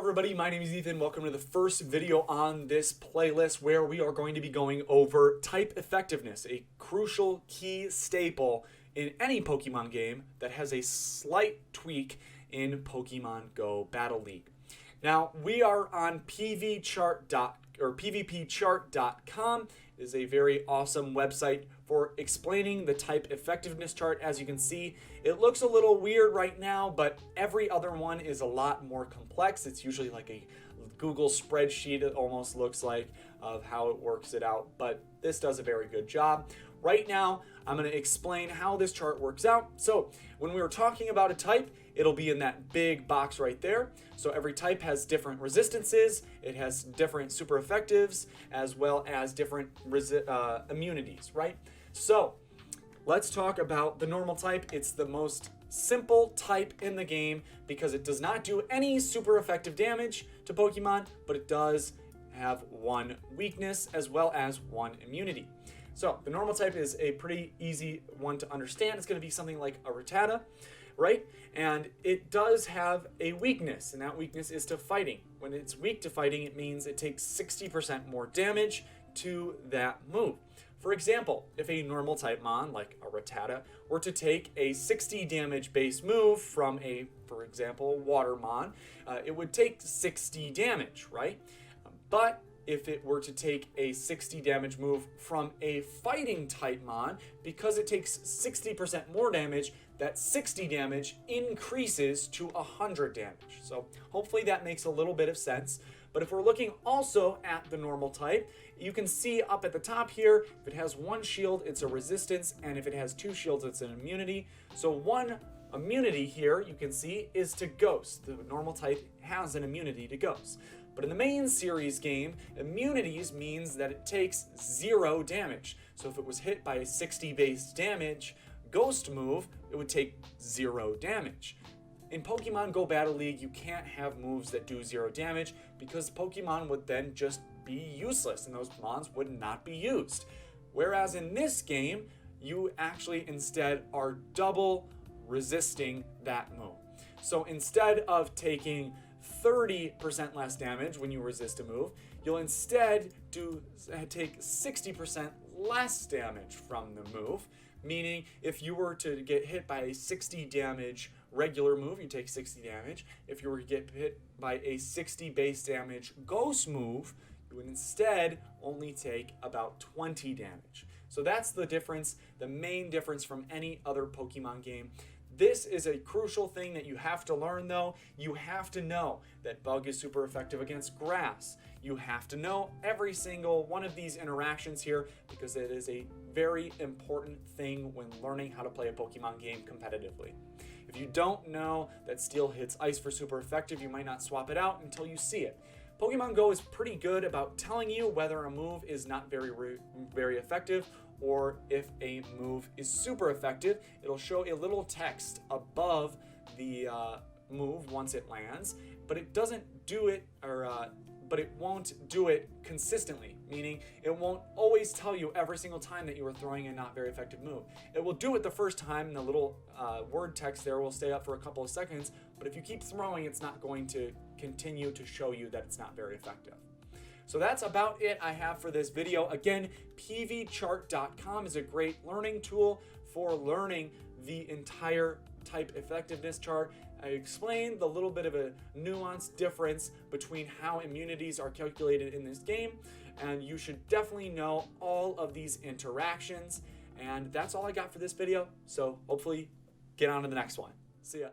everybody, my name is Ethan. Welcome to the first video on this playlist where we are going to be going over type effectiveness, a crucial key staple in any Pokemon game that has a slight tweak in Pokemon Go Battle League. Now, we are on pvpchart.com. It is a very awesome website for explaining the type effectiveness chart. As you can see, it looks a little weird right now, but every other one is a lot more complex. It's usually like a Google spreadsheet, it almost looks like, of how it works it out, but this does a very good job. Right now, I'm going to explain how this chart works out. So when we were talking about a type, it'll be in that big box right there. So every type has different resistances, it has different super effectives, as well as different immunities, right? So let's talk about the normal type. It's the most simple type in the game because it does not do any super effective damage to Pokemon, but it does have one weakness as well as one immunity. So the normal type is a pretty easy one to understand. It's going to be something like a Rattata, right? And it does have a weakness, and that weakness is to fighting. When it's weak to fighting, it means it takes 60% more damage to that move. For example, if a normal type mon, like a Rattata, were to take a 60 damage base move from a, for example, water mon, it would take 60 damage, right? But if it were to take a 60 damage move from a fighting type mon, because it takes 60% more damage, that 60 damage increases to 100 damage. So hopefully that makes a little bit of sense. But if we're looking also at the normal type, you can see up at the top here, if it has one shield, it's a resistance, and if it has two shields, it's an immunity. So one immunity here, you can see, is to Ghost. The normal type has an immunity to Ghost. But in the main series game, immunities means that it takes 0 damage. So if it was hit by a 60 base damage Ghost move, it would take 0 damage. In Pokemon Go Battle League, you can't have moves that do 0 damage because Pokemon would then just be useless and those mons would not be used. Whereas in this game, you actually instead are double resisting that move. So instead of taking 30% less damage when you resist a move, you'll instead take 60% less damage from the move, meaning if you were to get hit by a 60 damage regular move, you take 60 damage. If you were to get hit by a 60 base damage Ghost move, you would instead only take about 20 damage. So that's the difference, the main difference from any other Pokemon game. This is a crucial thing that you have to learn though. You have to know that Bug is super effective against Grass. You have to know every single one of these interactions here because it is a very important thing when learning how to play a Pokemon game competitively. If you don't know that Steel hits Ice for super effective, you might not swap it out until you see it. Pokemon Go is pretty good about telling you whether a move is not very effective or if a move is super effective. It'll show a little text above the move once it lands, but it doesn't do it, but it won't do it consistently, meaning it won't always tell you every single time that you are throwing a not very effective move. It will do it the first time, and the little word text there will stay up for a couple of seconds, but if you keep throwing, it's not going to continue to show you that it's not very effective. So that's about it I have for this video. Again, pvchart.com is a great learning tool for learning the entire type effectiveness chart. I explained the little bit of a nuanced difference between how immunities are calculated in this game, and you should definitely know all of these interactions. And that's all I got for this video, so hopefully get on to the next one. See ya.